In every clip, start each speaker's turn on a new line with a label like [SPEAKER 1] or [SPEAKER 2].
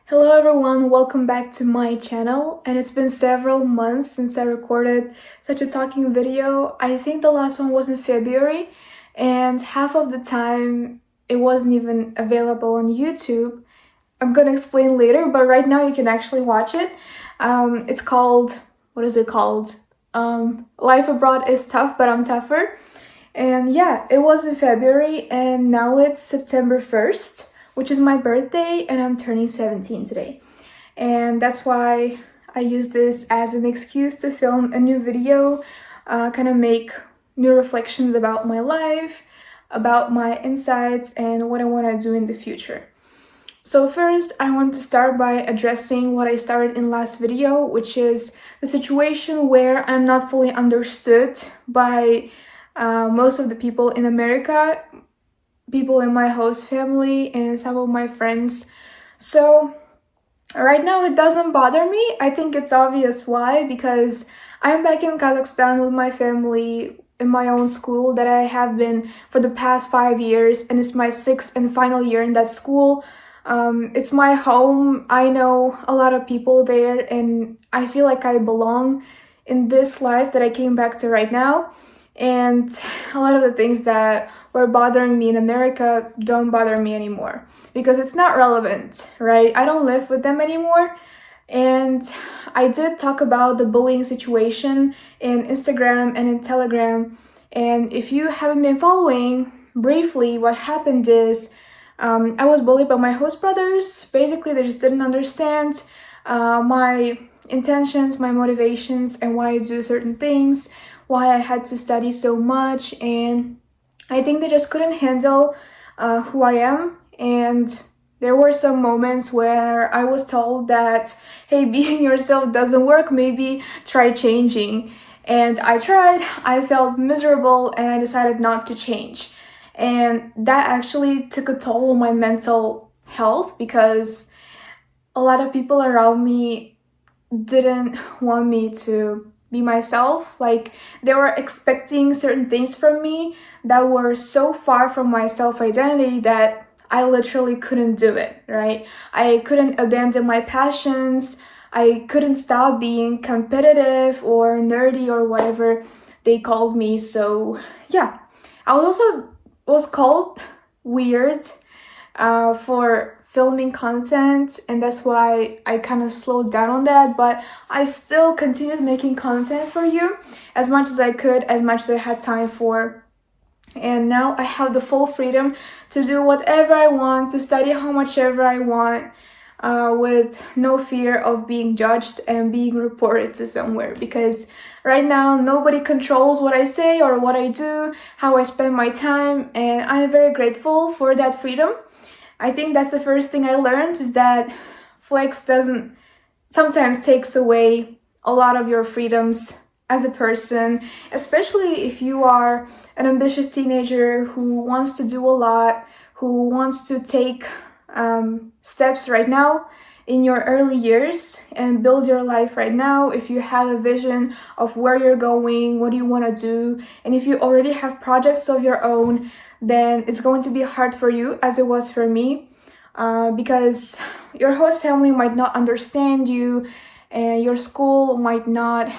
[SPEAKER 1] Hello everyone, welcome back to my channel, and it's been several months since I recorded such a talking video. I think the last one was in February, and half of the time it wasn't even available on YouTube. I'm gonna explain later, but right now you can actually watch it. It's called, what is it called? Life Abroad is Tough, but I'm Tougher. And yeah, it was in February, and now it's September 1st, which is my birthday, and I'm turning 17 today. And that's why I use this as an excuse to film a new video, kind of make new reflections about my life, about my insights, and what I want to do in the future. So first, I want to start by addressing what I started in last video, which is the situation where I'm not fully understood by most of the people in America, people in my host family, and some of my friends. So right now it doesn't bother me. I think it's obvious why, because I'm back in Kazakhstan with my family in my own school that I have been for the past 5 years, and it's my sixth and final year in that school. It's my home. I know a lot of people there, and I feel like I belong in this life that I came back to right now. And a lot of the things that were bothering me in America don't bother me anymore because it's not relevant, right? I don't live with them anymore. And I did talk about the bullying situation in Instagram and in Telegram. And if you haven't been following, briefly, what happened is I was bullied by my host brothers. Basically, they just didn't understand my intentions, my motivations, and why I do certain things, why I had to study so much, and I think they just couldn't handle who I am. And there were some moments where I was told that, hey, being yourself doesn't work, maybe try changing. And I tried, I felt miserable, and I decided not to change. And that actually took a toll on my mental health because a lot of people around me didn't want me to be myself. Like, they were expecting certain things from me that were so far from my self-identity that I literally couldn't do it, right? I couldn't abandon my passions. I couldn't stop being competitive or nerdy or whatever they called me. So yeah, I was called weird for filming content, and that's why I kind of slowed down on that, but I still continued making content for you as much as I could, as much as I had time for. And now I have the full freedom to do whatever I want, to study how much ever I want, with no fear of being judged and being reported to somewhere, because right now nobody controls what I say or what I do, how I spend my time, and I'm very grateful for that freedom. I think that's the first thing I learned, is that flex doesn't sometimes takes away a lot of your freedoms as a person, especially if you are an ambitious teenager who wants to do a lot, who wants to take steps right now in your early years and build your life right now. If you have a vision of where you're going, what do you want to do, and if you already have projects of your own, then it's going to be hard for you, as it was for me, because your host family might not understand you, and your school might not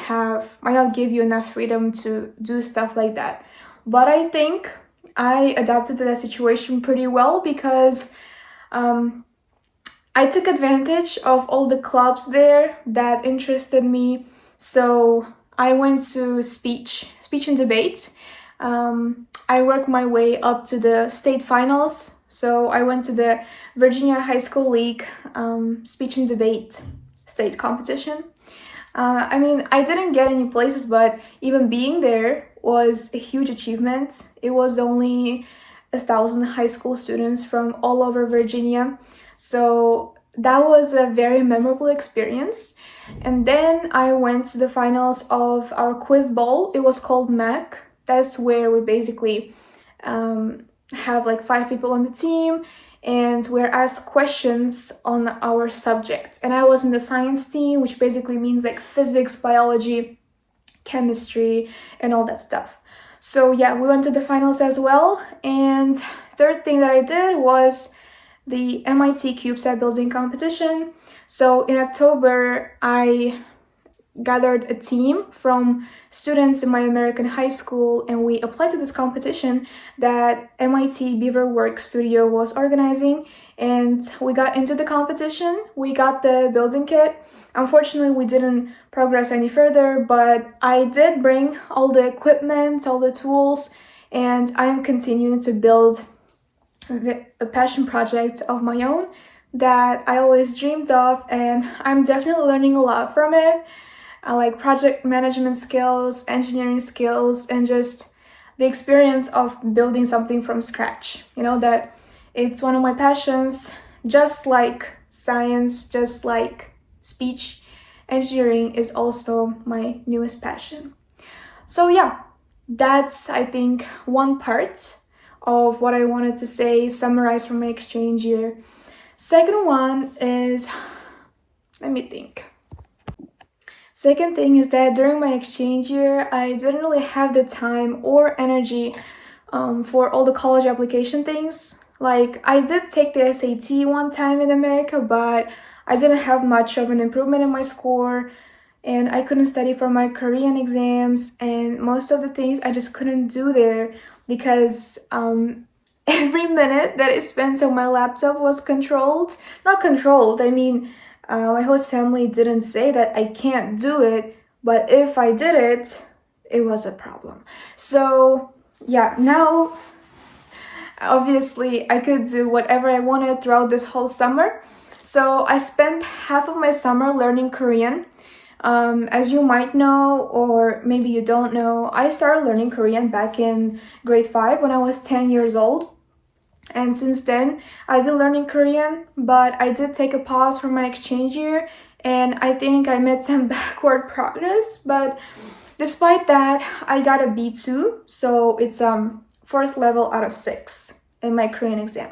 [SPEAKER 1] give you enough freedom to do stuff like that. But I think I adapted to that situation pretty well because I took advantage of all the clubs there that interested me. So I went to speech and debate. I worked my way up to the state finals. So I went to the Virginia High School League speech and debate state competition. I mean, I didn't get any places, but even being there was a huge achievement. It was only 1,000 high school students from all over Virginia. So that was a very memorable experience. And then I went to the finals of our quiz bowl. It was called MAC. That's where we basically have like 5 people on the team, and we're asked questions on our subject. And I was in the science team, which basically means like physics, biology, chemistry, and all that stuff. So yeah, we went to the finals as well. And third thing that I did was the MIT CubeSat building competition. So in October, I gathered a team from students in my American high school, and we applied to this competition that MIT Beaverworks Studio was organizing, and we got into the competition. We got the building kit. Unfortunately, we didn't progress any further, but I did bring all the equipment, all the tools, and I am continuing to build a passion project of my own that I always dreamed of, and I'm definitely learning a lot from it. I like project management skills, engineering skills, and just the experience of building something from scratch. You know, that it's one of my passions, just like science, just like speech. Engineering is also my newest passion. So, yeah, that's, I think, one part of what I wanted to say, summarize from my exchange year. Second one is, let me think. Second thing is that during my exchange year, I didn't really have the time or energy for all the college application things. Like, I did take the SAT one time in America, but I didn't have much of an improvement in my score, and I couldn't study for my Korean exams, and most of the things I just couldn't do there because every minute that I spent on my laptop was controlled. Not controlled, I mean, my host family didn't say that I can't do it, but if I did it, it was a problem. So, yeah, now obviously I could do whatever I wanted throughout this whole summer. So, I spent half of my summer learning Korean. As you might know, or maybe you don't know, I started learning Korean back in grade 5 when I was 10 years old. And since then, I've been learning Korean, but I did take a pause from my exchange year, and I think I made some backward progress. But despite that, I got a B2, so it's fourth level out of 6 in my Korean exam.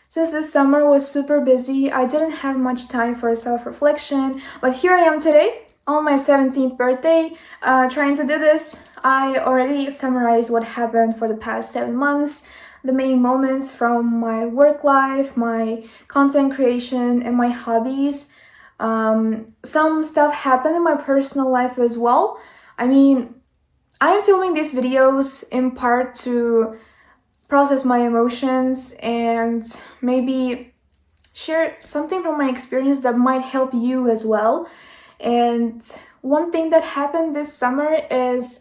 [SPEAKER 1] Since this summer was super busy, I didn't have much time for self-reflection, but here I am today on my 17th birthday, trying to do this. I already summarized what happened for the past 7 months, the main moments from my work life, my content creation, and my hobbies. Some stuff happened in my personal life as well. I mean, I'm filming these videos in part to process my emotions and maybe share something from my experience that might help you as well. And one thing that happened this summer is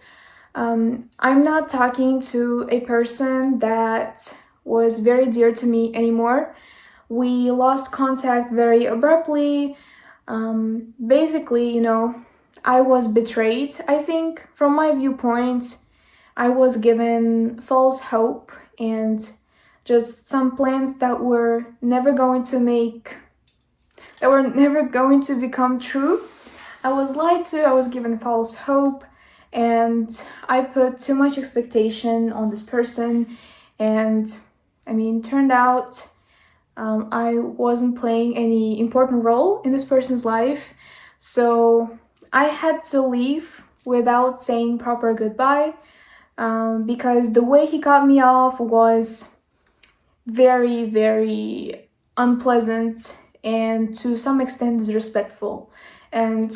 [SPEAKER 1] I'm not talking to a person that was very dear to me anymore. We lost contact very abruptly. Basically, you know, I was betrayed, I think, from my viewpoint. I was given false hope and just some plans that were never going to become true. I was lied to, I was given false hope, and I put too much expectation on this person, and I mean, turned out I wasn't playing any important role in this person's life, so I had to leave without saying proper goodbye, because the way he cut me off was very, very unpleasant and to some extent disrespectful. And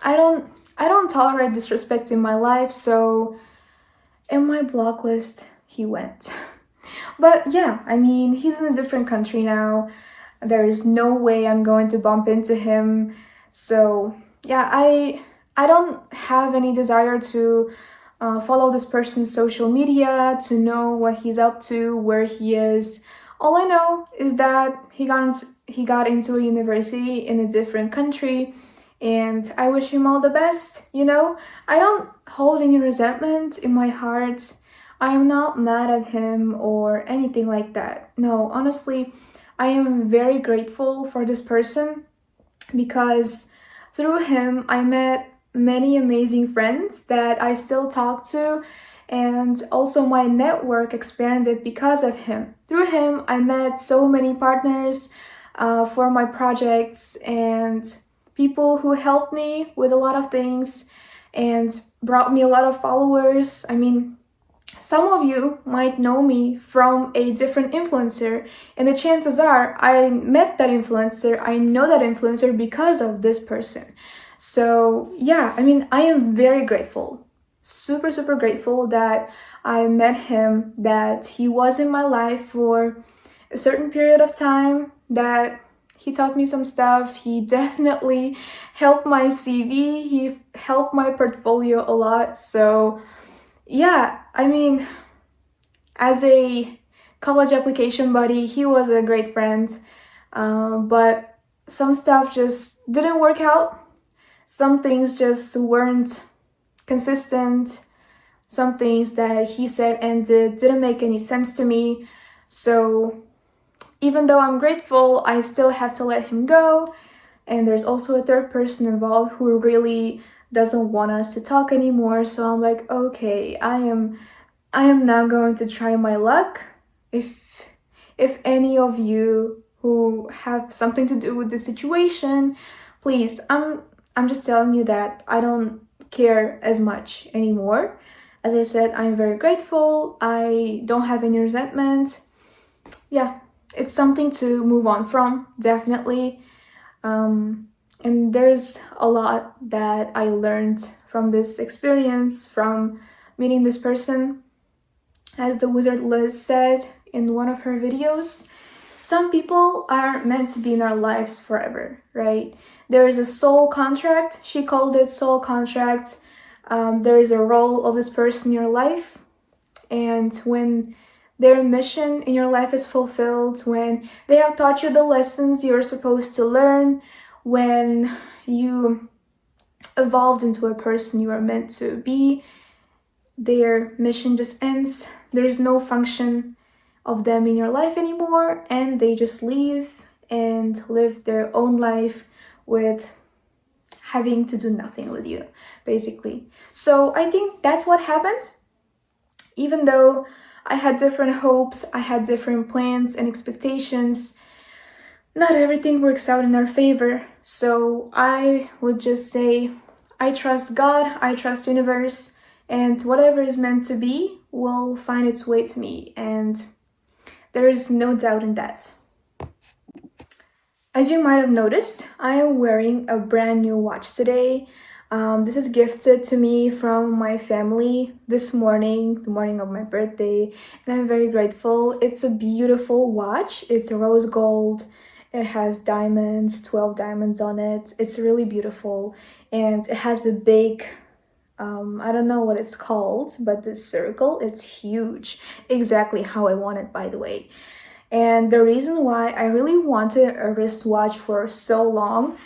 [SPEAKER 1] I don't tolerate disrespect in my life, so in my block list he went. But yeah, I mean, he's in a different country now. There is no way I'm going to bump into him. So yeah, I don't have any desire to follow this person's social media, to know what he's up to, where he is. All I know is that he got into a university in a different country, and I wish him all the best, you know? I don't hold any resentment in my heart. I am not mad at him or anything like that. No, honestly, I am very grateful for this person because through him I met many amazing friends that I still talk to, and also my network expanded because of him. Through him, I met so many partners for my projects and people who helped me with a lot of things and brought me a lot of followers. I mean, some of you might know me from a different influencer, and the chances are I met that influencer, I know that influencer because of this person. So yeah, I mean, I am very grateful, super, super grateful that I met him, that he was in my life for a certain period of time, that he taught me some stuff. He definitely helped my CV, he helped my portfolio a lot. So yeah, I mean, as a college application buddy, he was a great friend, but some stuff just didn't work out. Some things just weren't consistent. Some things that he said and did didn't make any sense to me. So even though I'm grateful, I still have to let him go. And there's also a third person involved who really doesn't want us to talk anymore. So I'm like, okay, I am now going to try my luck. If any of you who have something to do with the situation, please, I'm just telling you that I don't care as much anymore. As I said, I'm very grateful. I don't have any resentment. Yeah, it's something to move on from, definitely. And there's a lot that I learned from this experience, from meeting this person. As the wizard Liz said in one of her videos, some people are meant to be in our lives forever, right? There is a soul contract. She called it soul contract. There is a role of this person in your life. And when their mission in your life is fulfilled, when they have taught you the lessons you're supposed to learn, when you evolved into a person you are meant to be, their mission just ends. There's no function of them in your life anymore, and they just leave and live their own life with having to do nothing with you, basically. So I think that's what happened. Even though I had different hopes, I had different plans and expectations, not everything works out in our favor. So I would just say, I trust God, I trust universe, and whatever is meant to be will find its way to me, and there is no doubt in that. As you might have noticed, I am wearing a brand new watch today. This is gifted to me from my family this morning, the morning of my birthday, and I'm very grateful. It's a beautiful watch. It's rose gold. It has diamonds, 12 diamonds on it. It's really beautiful, and it has a big, I don't know what it's called, but this circle, it's huge. Exactly how I want it, by the way. And the reason why I really wanted a wristwatch for so long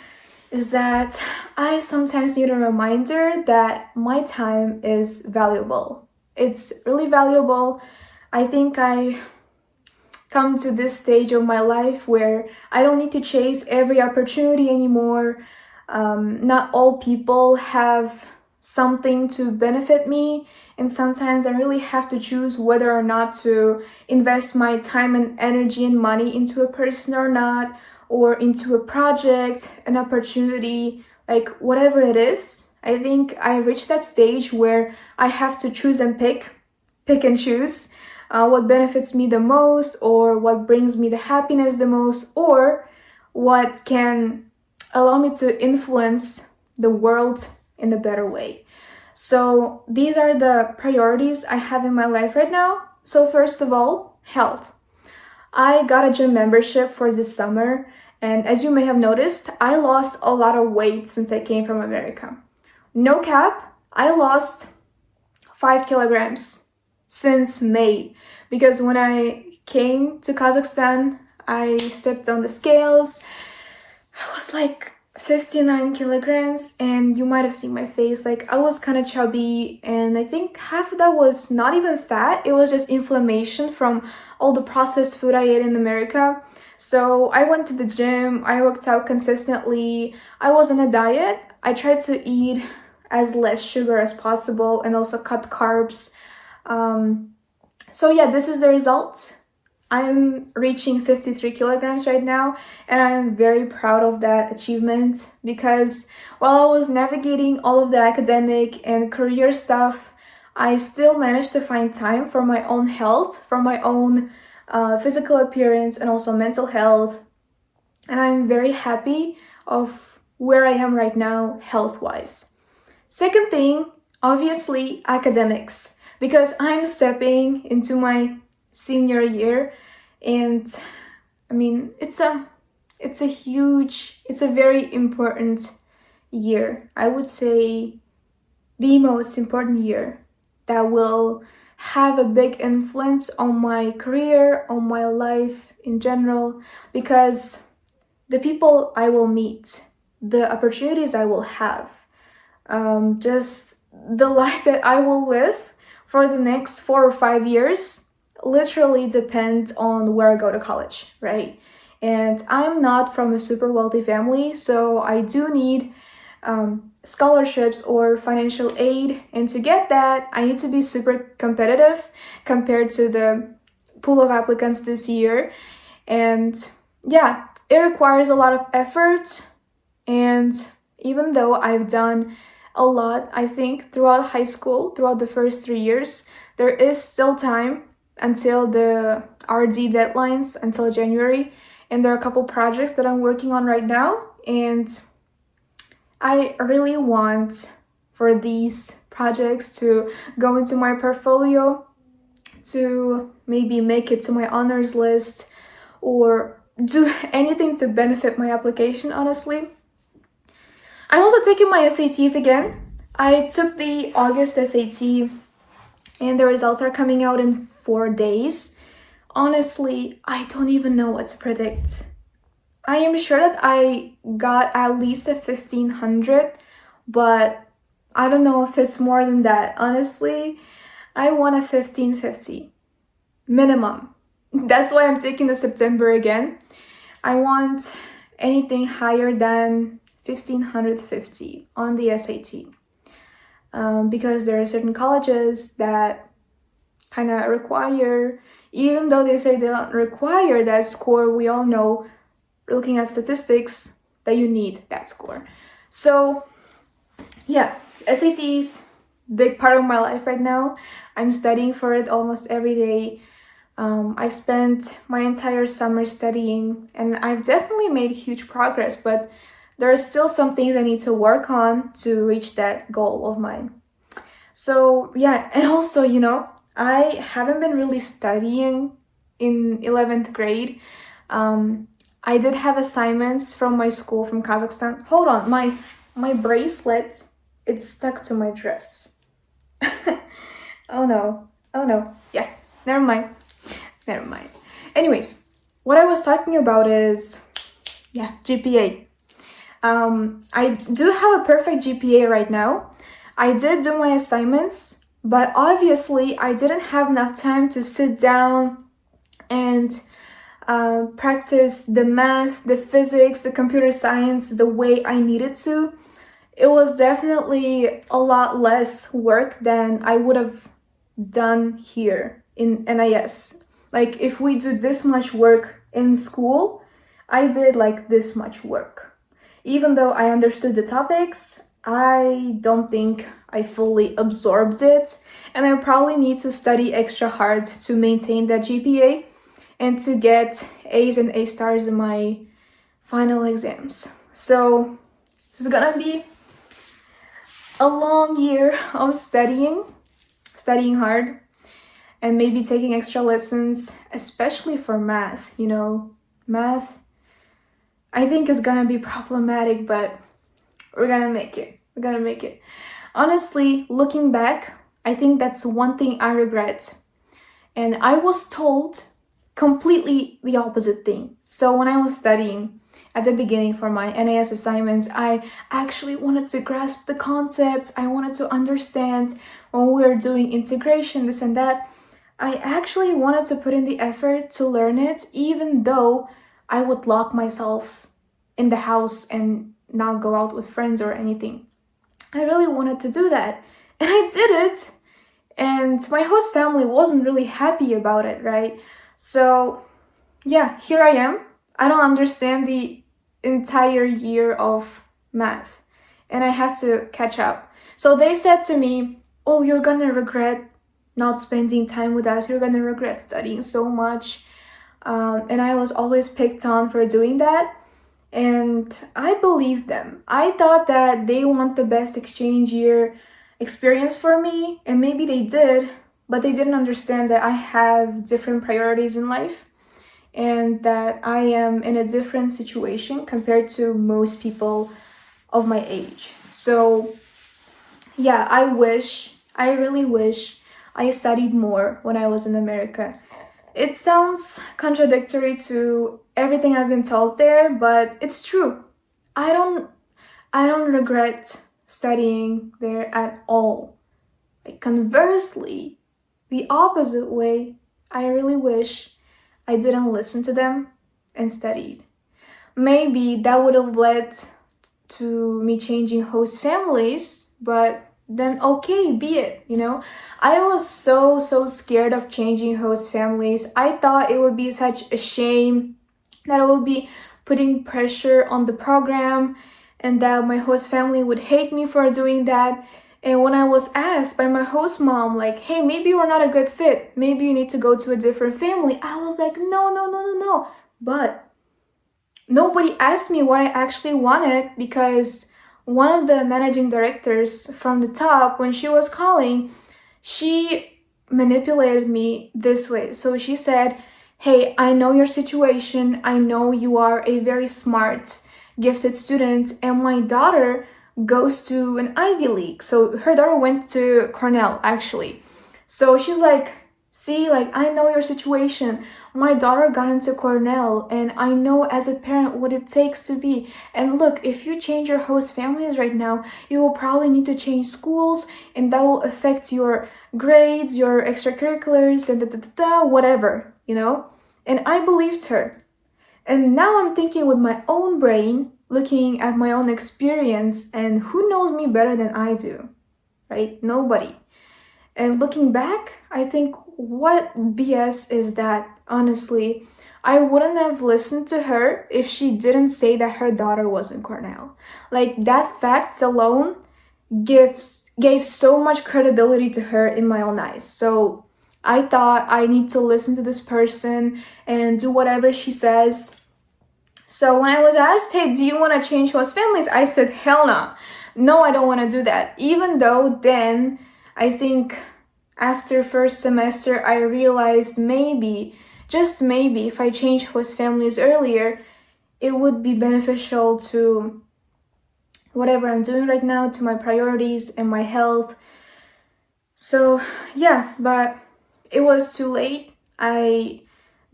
[SPEAKER 1] is that I sometimes need a reminder that my time is valuable. It's really valuable. I think I come to this stage of my life where I don't need to chase every opportunity anymore. Not all people have something to benefit me, and sometimes I really have to choose whether or not to invest my time and energy and money into a person or not, or into a project, an opportunity, like whatever it is. I think I reached that stage where I have to choose and pick and choose what benefits me the most, or what brings me the happiness the most, or what can allow me to influence the world in a better way. So these are the priorities I have in my life right now. So first of all, health. I got a gym membership for this summer, and as you may have noticed, I lost a lot of weight since I came from America. No cap, I lost 5 kilograms since May, because when I came to Kazakhstan, I stepped on the scales. I was like 59 kilograms, and you might have seen my face. Like, I was kind of chubby, and I think half of that was not even fat, it was just inflammation from all the processed food I ate in America. So I went to the gym, I worked out consistently, I was on a diet. I tried to eat as less sugar as possible and also cut carbs. So yeah, this is the result. I'm reaching 53 kilograms right now, and I'm very proud of that achievement, because while I was navigating all of the academic and career stuff, I still managed to find time for my own health, for my own physical appearance, and also mental health. And I'm very happy of where I am right now, health-wise. Second thing, obviously, academics, because I'm stepping into my senior year, and I mean, it's a very important year. I would say the most important year that will have a big influence on my career, on my life in general, because the people I will meet, the opportunities I will have, just the life that I will live for the next 4 or 5 years literally depend on where I go to college, right? And I'm not from a super wealthy family, so I do need scholarships or financial aid. And to get that, I need to be super competitive compared to the pool of applicants this year. And yeah, it requires a lot of effort. And even though I've done a lot, I think, throughout high school, throughout the first 3 years, there is still time until the RD deadlines, until January. And there are a couple projects that I'm working on right now. And I really want for these projects to go into my portfolio, to maybe make it to my honors list, or do anything to benefit my application, honestly. I'm also taking my SATs again. I took the August SAT and the results are coming out in 4 days. Honestly, I don't even know what to predict. I am sure that I got at least a 1500, but I don't know if it's more than that. Honestly, I want a 1550 minimum. That's why I'm taking the September again. I want anything higher than 1550 on the SAT, because there are certain colleges that kind of require, even though they say they don't require that score, we all know, looking at statistics, that you need that score. So yeah, SATs, big part of my life right now. I'm studying for it almost every day. I've spent my entire summer studying, and I've definitely made huge progress, but there are still some things I need to work on to reach that goal of mine. So yeah, and also, I haven't been really studying in 11th grade. I did have assignments from my school from Kazakhstan. Hold on, my bracelet, it's stuck to my dress. Oh no. Yeah, never mind. Anyways, what I was talking about is, GPA. I do have a perfect GPA right now. I did do my assignments, but obviously I didn't have enough time to sit down and practice the math, the physics, the computer science the way I needed to. It was definitely a lot less work than I would have done here in NIS. Like, if we do this much work in school, I did like this much work. Even though I understood the topics, I don't think I fully absorbed it, and I probably need to study extra hard to maintain that GPA and to get A's and A stars in my final exams. So this is gonna be a long year of studying hard, and maybe taking extra lessons, especially for math. Math, I think, is gonna be problematic, but we're gonna make it. Honestly, looking back, I think that's one thing I regret. And I was told completely the opposite thing. So when I was studying at the beginning for my NAS assignments, I actually wanted to grasp the concepts. I wanted to understand when we were doing integration, this and that. I actually wanted to put in the effort to learn it, even though I would lock myself in the house and not go out with friends or anything. I really wanted to do that, and I did it. And my host family wasn't really happy about it, right? So yeah, here I am. I don't understand the entire year of math, and I have to catch up. So they said to me, oh, you're gonna regret not spending time with us, you're gonna regret studying so much. And I was always picked on for doing that. And I believed them. I thought that they want the best exchange year experience for me, and maybe they did, but they didn't understand that I have different priorities in life and that I am in a different situation compared to most people of my age. So, yeah, I really wish I studied more when I was in America. It sounds contradictory to everything I've been told there, but it's true. I don't I don't regret studying there at all. Like conversely, the opposite way, I really wish I didn't listen to them and studied. Maybe that would have led to me changing host families, but then okay, be it, you know? I was so scared of changing host families. I thought it would be such a shame, that I would be putting pressure on the program and that my host family would hate me for doing that. And when I was asked by my host mom, like, hey, maybe you're not a good fit, maybe you need to go to a different family, I was like, no. But nobody asked me what I actually wanted, because one of the managing directors from the top, when she was calling, she manipulated me this way. So she said, hey, I know your situation. I know you are a very smart, gifted student, and my daughter goes to an Ivy League. So her daughter went to Cornell, actually. So she's like, see, like, I know your situation. My daughter got into Cornell, and I know as a parent what it takes to be. And look, if you change your host families right now, you will probably need to change schools, and that will affect your grades, your extracurriculars, and whatever, you know? And I believed her. And now I'm thinking with my own brain, looking at my own experience, and who knows me better than I do, right? Nobody. And looking back, I think, what BS is that? Honestly, I wouldn't have listened to her if she didn't say that her daughter was in Cornell. Like, that fact alone gave so much credibility to her in my own eyes. So I thought I need to listen to this person and do whatever she says. So when I was asked, hey, do you want to change host families? I said, hell no. No, I don't want to do that. Even though then, I think after first semester, I realized maybe, just maybe, if I change host families earlier, it would be beneficial to whatever I'm doing right now, to my priorities and my health. So yeah, but it was too late. I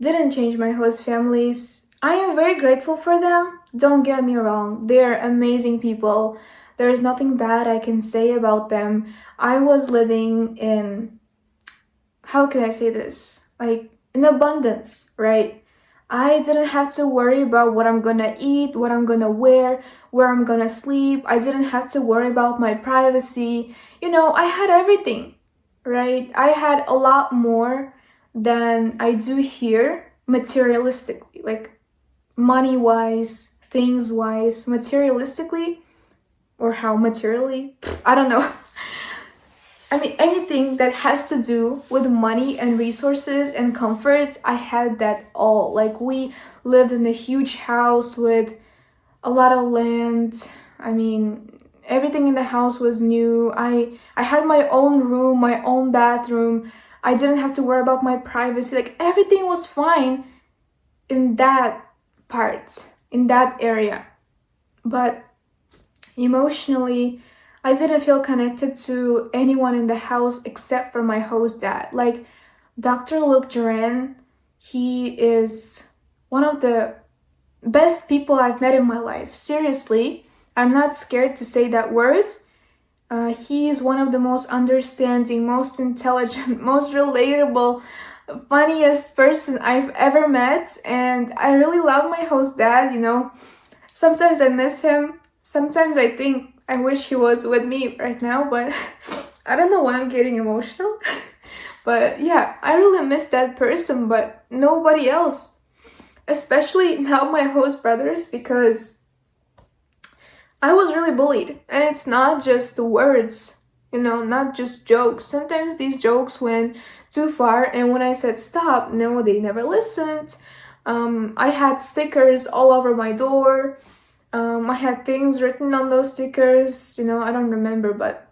[SPEAKER 1] didn't change my host families. I am very grateful for them. Don't get me wrong. They're amazing people. There is nothing bad I can say about them. I was living in, how can I say this? Like, in abundance, right? I didn't have to worry about what I'm gonna eat, what I'm gonna wear, where I'm gonna sleep. I didn't have to worry about my privacy. You know, I had everything, right? I had a lot more than I do here materialistically, like money-wise, things-wise, materialistically, or how materially, I don't know. I mean, anything that has to do with money and resources and comforts, I had that all. Like, we lived in a huge house with a lot of land. I mean, everything in the house was new. I had my own room, my own bathroom. I didn't have to worry about my privacy. Like, everything was fine in that part, in that area. But emotionally, I didn't feel connected to anyone in the house except for my host dad. Like, Dr. Luke Duran, he is one of the best people I've met in my life. Seriously, I'm not scared to say that word. He is one of the most understanding, most intelligent, most relatable, funniest person I've ever met. And I really love my host dad, you know. Sometimes I miss him. Sometimes I think I wish he was with me right now, but I don't know why I'm getting emotional. But yeah, I really miss that person, but nobody else. Especially now my host brothers, because I was really bullied. And it's not just the words, not just jokes. Sometimes these jokes went too far, and when I said stop, no, they never listened. I had stickers all over my door. I had things written on those stickers, I don't remember, but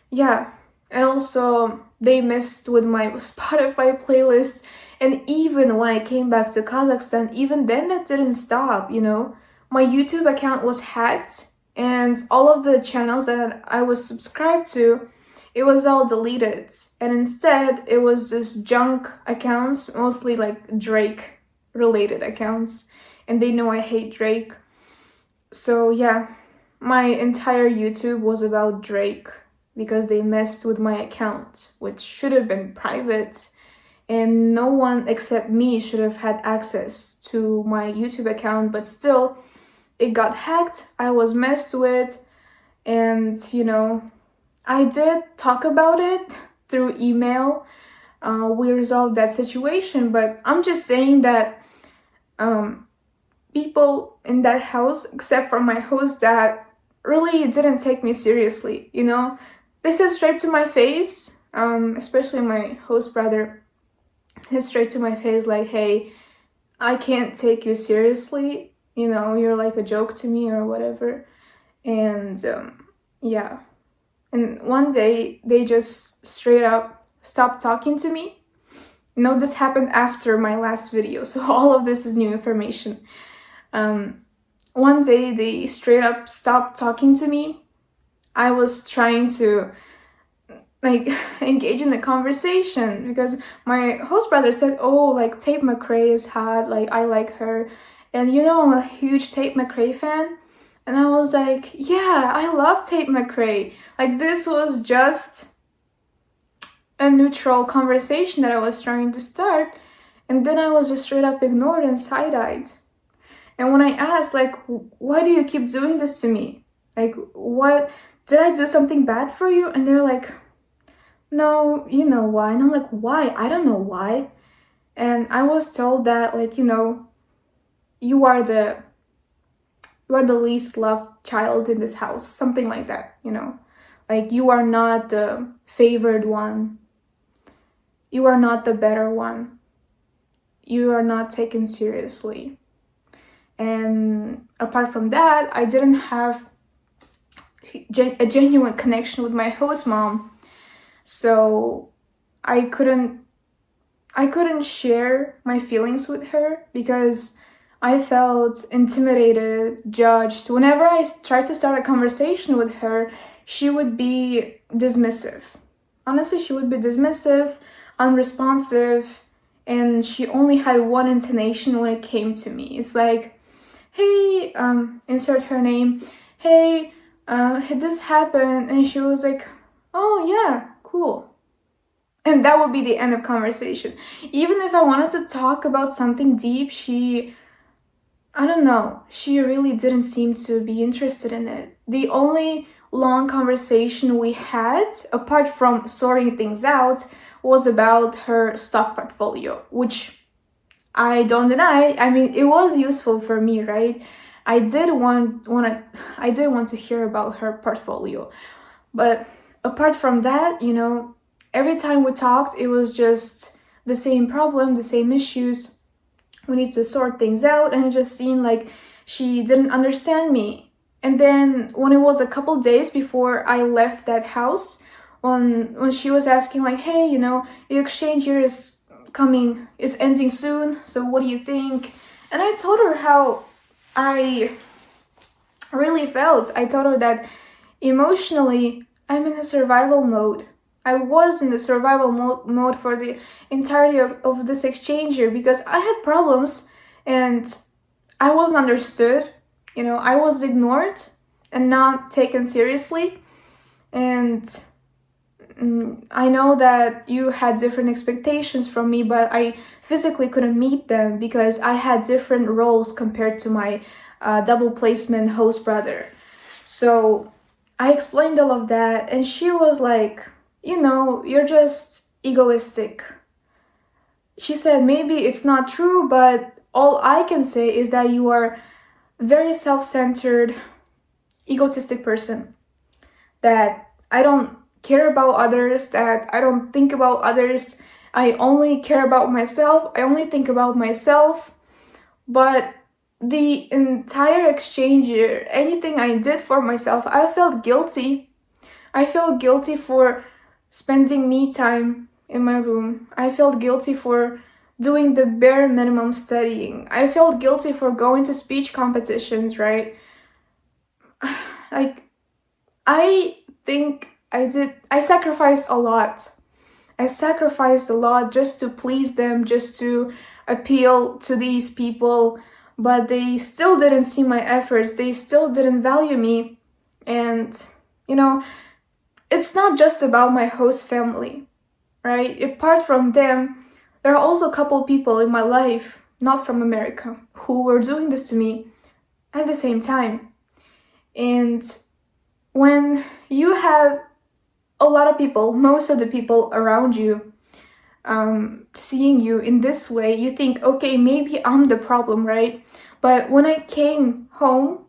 [SPEAKER 1] yeah. And also, they messed with my Spotify playlist. And even when I came back to Kazakhstan, even then that didn't stop, My YouTube account was hacked, and all of the channels that I was subscribed to, it was all deleted. And instead, it was just junk accounts, mostly like Drake related accounts. And they know I hate Drake. So yeah, my entire YouTube was about Drake because they messed with my account, which should have been private, and no one except me should have had access to my YouTube account, but still, it got hacked, I was messed with, and I did talk about it through email. We resolved that situation, but I'm just saying that people in that house, except for my host dad, really didn't take me seriously, They said straight to my face, especially my host brother, said straight to my face like, hey, I can't take you seriously, you're like a joke to me or whatever. And yeah. And one day, they just straight up stopped talking to me. This happened after my last video, so all of this is new information. One day, they straight up stopped talking to me. I was trying to engage in the conversation because my host brother said, oh, like Tate McRae is hot, like I like her. And I'm a huge Tate McRae fan. And I was like, yeah, I love Tate McRae. Like, this was just a neutral conversation that I was trying to start. And then I was just straight up ignored and side-eyed. And when I asked, like, why do you keep doing this to me? Like, what? Did I do something bad for you? And they're like, no, you know why. And I'm like, why? I don't know why. And I was told that, like, you are the least loved child in this house, something like that, like you are not the favored one, you are not the better one, you are not taken seriously. And apart from that, I didn't have a genuine connection with my host mom, so I couldn't share my feelings with her because I felt intimidated, judged. Whenever I tried to start a conversation with her, she would be dismissive. Honestly, she would be dismissive, unresponsive, and she only had one intonation when it came to me. It's like, hey, insert her name, hey, this happened, and she was like, oh yeah, cool. And that would be the end of conversation. Even if I wanted to talk about something deep, I don't know, she really didn't seem to be interested in it. The only long conversation we had, apart from sorting things out, was about her stock portfolio, which I don't deny. I mean, it was useful for me, right? I did want to hear about her portfolio. But apart from that, every time we talked, it was just the same problem, the same issues. We need to sort things out, and it just seemed like she didn't understand me. And then when it was a couple days before I left that house, when she was asking like, hey, the exchange year is ending soon, so what do you think? And I told her how I really felt. I told her that emotionally, I'm in a survival mode. I was in the survival mode for the entirety of this exchange year because I had problems and I wasn't understood. I was ignored and not taken seriously. And I know that you had different expectations from me, but I physically couldn't meet them because I had different roles compared to my double placement host brother. So I explained all of that, and she was like, you're just egoistic. She said, maybe it's not true, but all I can say is that you are a very self-centered, egotistic person. That I don't care about others, that I don't think about others. I only care about myself. I only think about myself. But the entire exchange year, anything I did for myself, I felt guilty. I felt guilty for spending me time in my room. I felt guilty for doing the bare minimum studying. I felt guilty for going to speech competitions, right? Like, I think I sacrificed a lot. I sacrificed a lot just to please them, just to appeal to these people, but they still didn't see my efforts. They still didn't value me. And, you know, it's not just about my host family, right? Apart from them, there are also a couple people in my life, not from America, who were doing this to me at the same time. And when you have a lot of people, most of the people around you, seeing you in this way, you think, okay, maybe I'm the problem, right? But when I came home,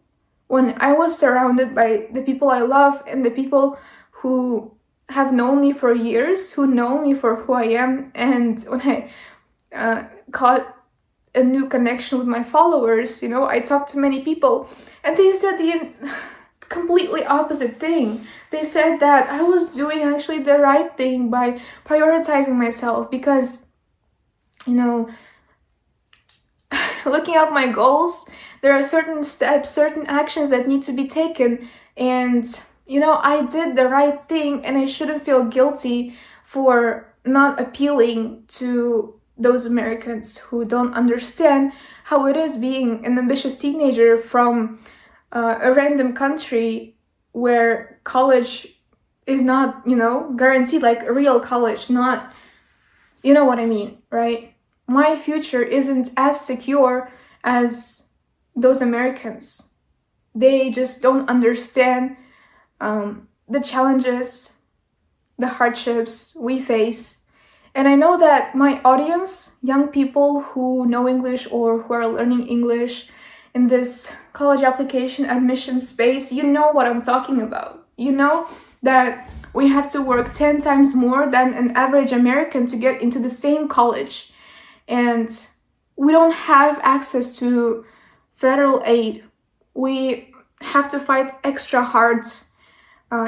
[SPEAKER 1] when I was surrounded by the people I love and the people who have known me for years, who know me for who I am, and when I caught a new connection with my followers, I talked to many people, and they said the completely opposite thing. They said that I was doing actually the right thing by prioritizing myself because, looking at my goals, there are certain steps, certain actions that need to be taken, and I did the right thing, and I shouldn't feel guilty for not appealing to those Americans who don't understand how it is being an ambitious teenager from a random country where college is not, guaranteed, like a real college, not, you know what I mean, right? My future isn't as secure as those Americans. They just don't understand the challenges, the hardships we face. And I know that my audience, young people who know English or who are learning English in this college application admission space, you know what I'm talking about. You know that we have to work 10 times more than an average American to get into the same college. And we don't have access to federal aid. We have to fight extra hard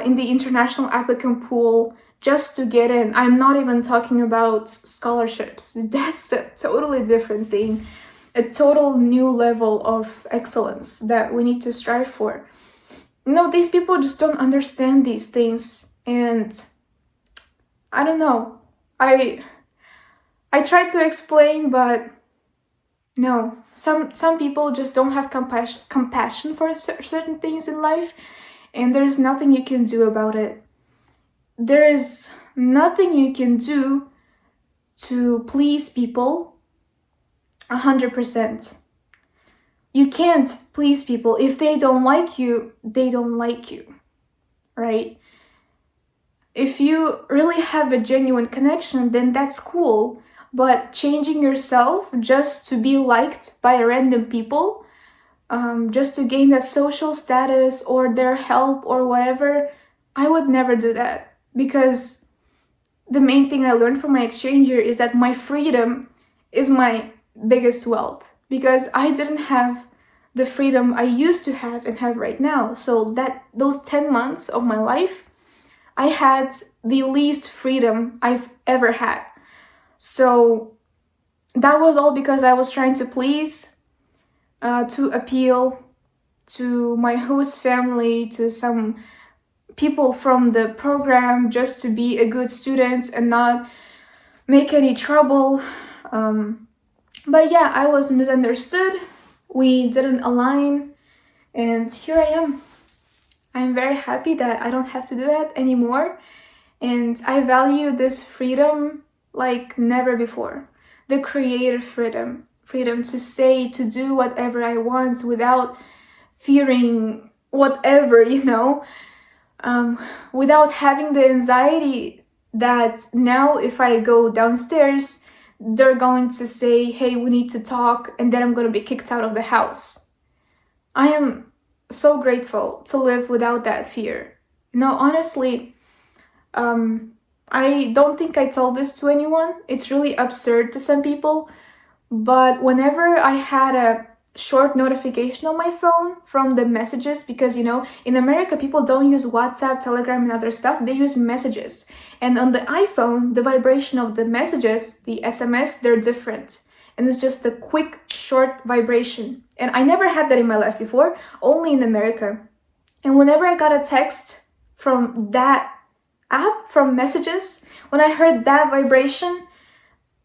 [SPEAKER 1] in the international applicant pool just to get in. I'm not even talking about scholarships. That's a totally different thing, a total new level of excellence that we need to strive for. No, these people just don't understand these things, and I don't know. I try to explain, but no. Some people just don't have compassion for certain things in life, and there's nothing you can do about it. There is nothing you can do to please people 100%. You can't please people. If they don't like you, they don't like you, right? If you really have a genuine connection, then that's cool. But changing yourself just to be liked by random people, just to gain that social status or their help or whatever, I would never do that. Because the main thing I learned from my exchange year is that my freedom is my biggest wealth. Because I didn't have the freedom I used to have and have right now. So that those 10 months of my life, I had the least freedom I've ever had. So that was all because I was trying to please, to appeal to my host family, to some people from the program, just to be a good student and not make any trouble. But yeah, I was misunderstood. We didn't align, and here I am. I'm very happy that I don't have to do that anymore, and I value this freedom like never before. The creative freedom to say, to do whatever I want without fearing whatever, without having the anxiety that now if I go downstairs, they're going to say, hey, we need to talk, and then I'm going to be kicked out of the house. I am so grateful to live without that fear. Honestly, I don't think I told this to anyone. It's really absurd to some people, but whenever I had a short notification on my phone from the messages, because in America people don't use WhatsApp, Telegram, and other stuff, they use messages. And on the iPhone, the vibration of the messages, the SMS, they're different. And it's just a quick, short vibration. And I never had that in my life before, only in America. And whenever I got a text from that app, from messages, when I heard that vibration,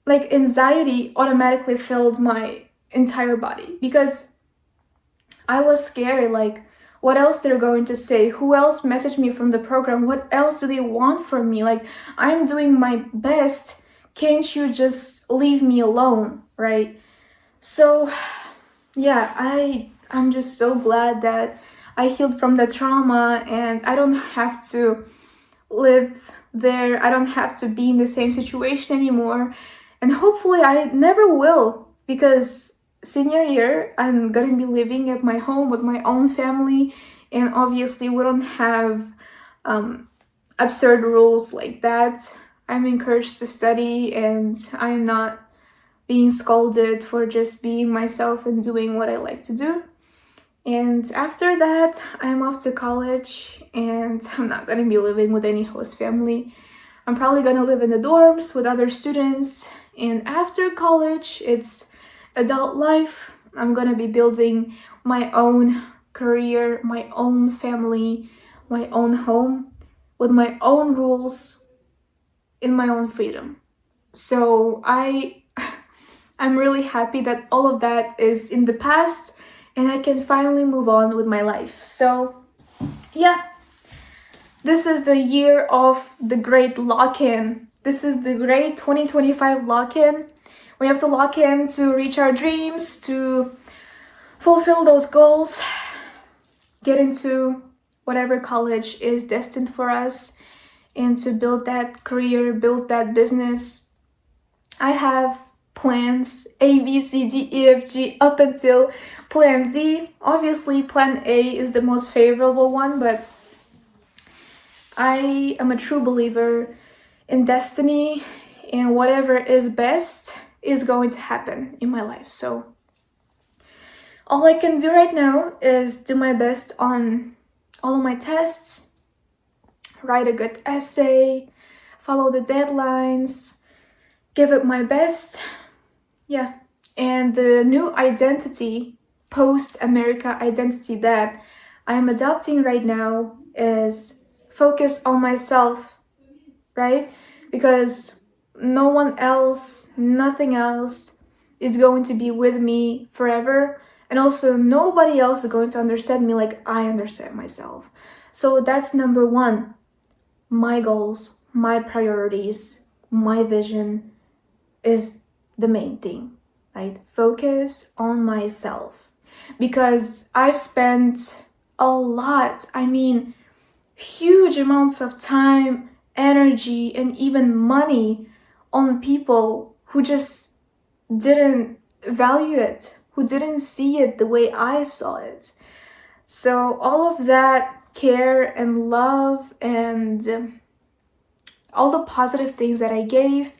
[SPEAKER 1] like anxiety automatically filled my entire body, because I was scared, like what else they're going to say, who else messaged me from the program, what else do they want from me, like I'm doing my best, can't you just leave me alone, right? So yeah, I'm just so glad that I healed from the trauma and I don't have to live there, I don't have to be in the same situation anymore. And hopefully I never will, because senior year I'm gonna be living at my home with my own family, and obviously we don't have absurd rules like that. I'm encouraged to study and I'm not being scolded for just being myself and doing what I like to do. And after that, I'm off to college and I'm not gonna be living with any host family. I'm probably gonna live in the dorms with other students. And after college, it's adult life. I'm gonna be building my own career, my own family, my own home, with my own rules, in my own freedom. So I'm really happy that all of that is in the past and I can finally move on with my life. So yeah, this is the year of the great lock-in. This is the great 2025 lock-in. We have to lock in to reach our dreams, to fulfill those goals, get into whatever college is destined for us, and to build that career, build that business. I have plans A, B, C, D, E, F, G up until plan Z. Obviously, plan A is the most favorable one, but I am a true believer in destiny, and whatever is best is going to happen in my life. So all I can do right now is do my best on all of my tests, write a good essay, follow the deadlines, give it my best. Yeah. And the new identity, post-America identity that I am adopting right now is focus on myself, right? Because no one else, nothing else is going to be with me forever. And also nobody else is going to understand me like I understand myself. So that's number one. My goals, my priorities, my vision is the main thing, right? Focus on myself. Because I've spent a lot, huge amounts of time, energy, and even money on people who just didn't value it, who didn't see it the way I saw it. So all of that care and love and all the positive things that I gave,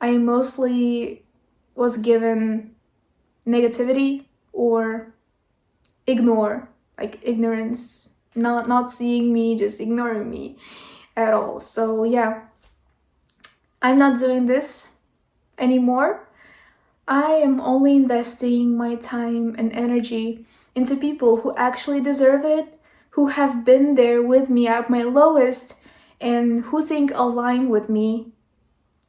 [SPEAKER 1] I mostly was given negativity or ignore, like ignorance, not seeing me, just ignoring me at all. So yeah, I'm not doing this anymore. I am only investing my time and energy into people who actually deserve it, who have been there with me at my lowest, and who think align with me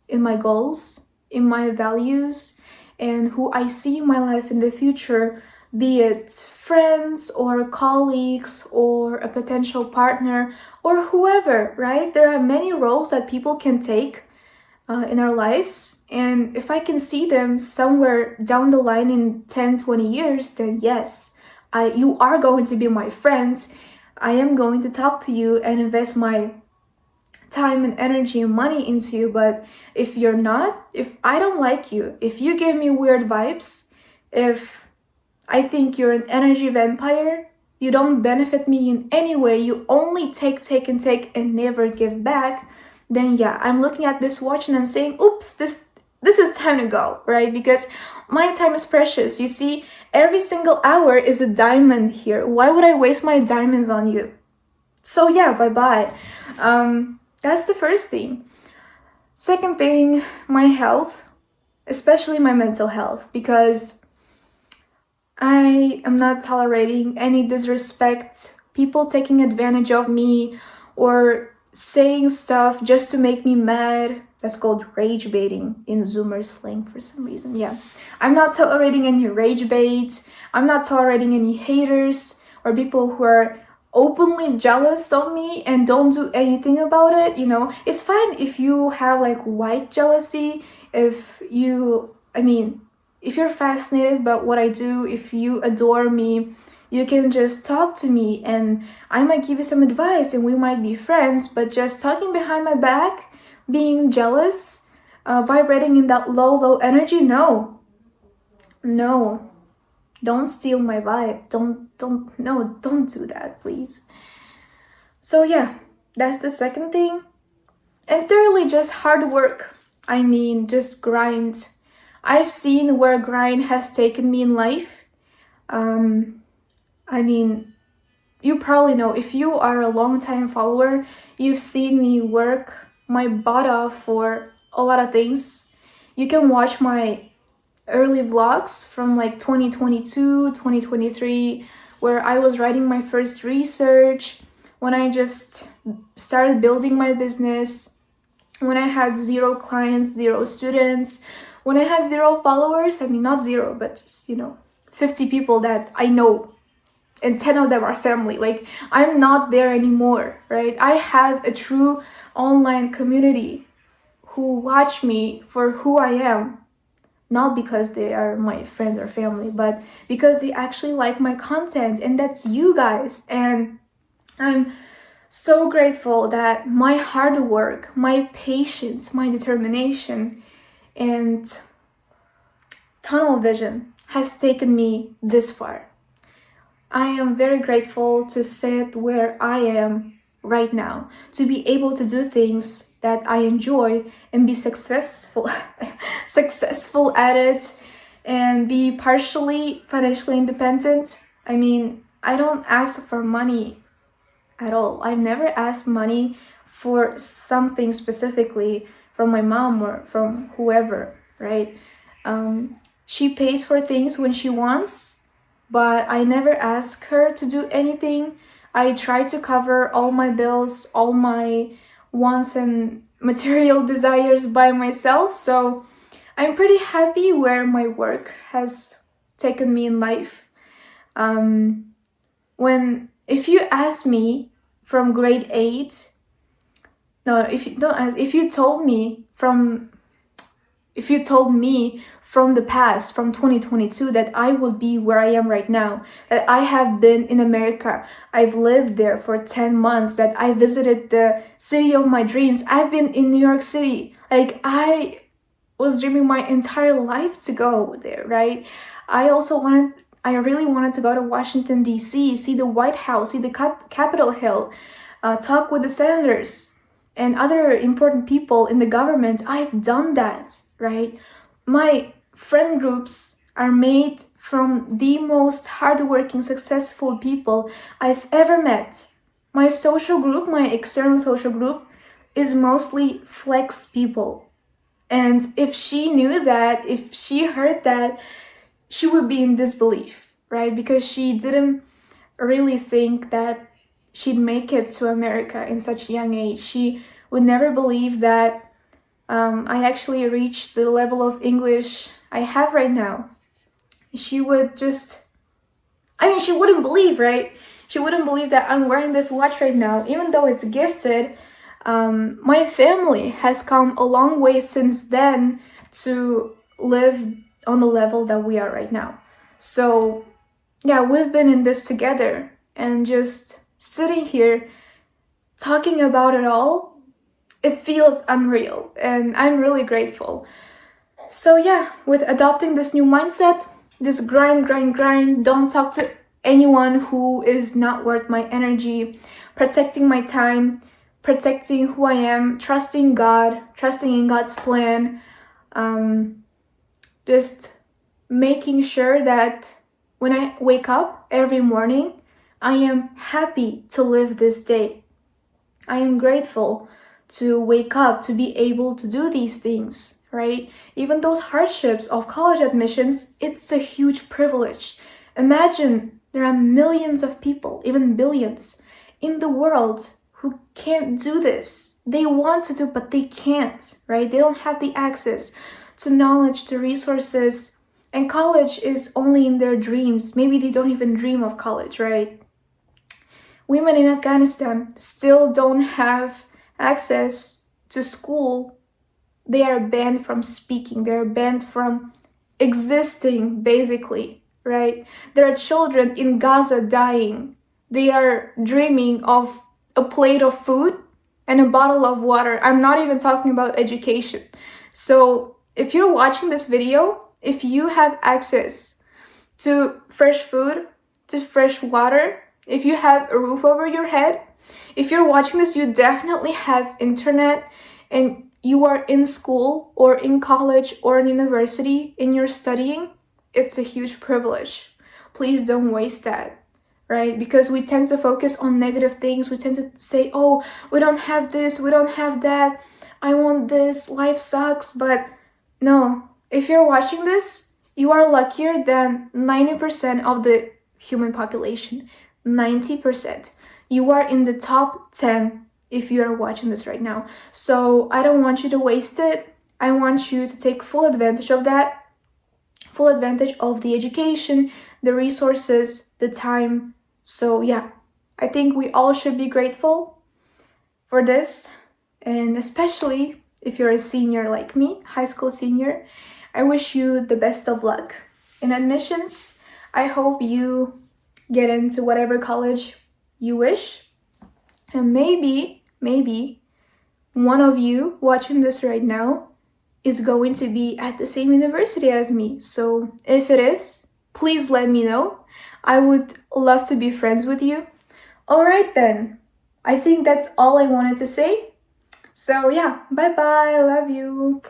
[SPEAKER 1] in my goals, in my values, and who I see in my life in the future, be it friends or colleagues or a potential partner or whoever, right? There are many roles that people can take in our lives, and if I can see them somewhere down the line in 10, 20 years, then yes, you are going to be my friend. I am going to talk to you and invest my time and energy and money into you. But if you're not, if I don't like you, if you give me weird vibes, if I think you're an energy vampire, you don't benefit me in any way, you only take and never give back, then yeah, I'm looking at this watch and I'm saying, oops, this is time to go, right? Because my time is precious. You see, every single hour is a diamond here. Why would I waste my diamonds on you? So yeah, bye-bye. That's the first thing. Second thing, my health, especially my mental health, because I am not tolerating any disrespect, people taking advantage of me, or saying stuff just to make me mad. That's called rage baiting in Zoomer slang for some reason. Yeah. I'm not tolerating any rage bait. I'm not tolerating any haters or people who are openly jealous of me and don't do anything about it. You know, it's fine if you have like white jealousy, if you, if you're fascinated by what I do, if you adore me, you can just talk to me and I might give you some advice and we might be friends, but just talking behind my back, being jealous, vibrating in that low energy, no. Don't steal my vibe. Don't do that, please. So yeah, that's the second thing. And thirdly, just hard work. Just grind. I've seen where grind has taken me in life. You probably know, if you are a long-time follower, you've seen me work my butt off for a lot of things. You can watch my early vlogs from like 2022, 2023, where I was writing my first research, when I just started building my business, when I had 0 clients, 0 students, when I had 0 followers. Not 0, but just, 50 people that I know, and 10 of them are family. Like, I'm not there anymore, right? I have a true online community who watch me for who I am, not because they are my friends or family, but because they actually like my content, and that's you guys. And I'm so grateful that my hard work, my patience, my determination, and tunnel vision has taken me this far. I am very grateful to sit where I am right now, to be able to do things that I enjoy and be successful at it, and be partially financially independent. I don't ask for money at all. I've never asked money for something specifically from my mom or from whoever, right? She pays for things when she wants, but I never ask her to do anything. I try to cover all my bills, all my wants and material desires by myself. So I'm pretty happy where my work has taken me in life. If you ask me from grade 8, no, if you told me from the past, from 2022, that I would be where I am right now, that I have been in America, I've lived there for 10 months, that I visited the city of my dreams, I've been in New York City, like I was dreaming my entire life to go there, right? I really wanted to go to Washington, D.C., see the White House, see the Capitol Hill, talk with the senators and other important people in the government. I've done that, right? My friend groups are made from the most hardworking, successful people I've ever met. My social group, my external social group, is mostly flex people. And if she knew that, if she heard that, she would be in disbelief, right? Because she didn't really think that she'd make it to America in such a young age. She would never believe that I actually reached the level of English I have right now. She would she wouldn't believe, right? She wouldn't believe that I'm wearing this watch right now, even though it's gifted. My family has come a long way since then to live on the level that we are right now. So yeah, we've been in this together, and just sitting here talking about it all, it feels unreal, and I'm really grateful. So yeah, with adopting this new mindset, this grind, don't talk to anyone who is not worth my energy, protecting my time, protecting who I am, trusting God, trusting in God's plan, just making sure that when I wake up every morning, I am happy to live this day. I am grateful to wake up, to be able to do these things, right? Even those hardships of college admissions, it's a huge privilege. Imagine there are millions of people, even billions, in the world who can't do this. They want to do, but they can't, right? They don't have the access to knowledge, to resources, and college is only in their dreams. Maybe they don't even dream of college, right? Women in Afghanistan still don't have access to school. They are banned from speaking. They are banned from existing, basically, right? There are children in Gaza dying. They are dreaming of a plate of food and a bottle of water. I'm not even talking about education. So if you're watching this video, if you have access to fresh food, to fresh water, if you have a roof over your head, if you're watching this, you definitely have internet and you are in school or in college or in university and you're studying, it's a huge privilege. Please don't waste that, right? Because we tend to focus on negative things. We tend to say, oh, we don't have this, we don't have that, I want this, life sucks. But no, if you're watching this, you are luckier than 90% of the human population. 90%. You are in the top 10 if you are watching this right now. So I don't want you to waste it. I want you to take full advantage of that, full advantage of the education, the resources, the time. So yeah, I think we all should be grateful for this. And especially if you're a senior like me, high school senior, I wish you the best of luck in admissions. I hope you get into whatever college you wish. And maybe one of you watching this right now is going to be at the same university as me. So if it is, please let me know. I would love to be friends with you. All right then. I think that's all I wanted to say. So yeah, bye bye. I love you.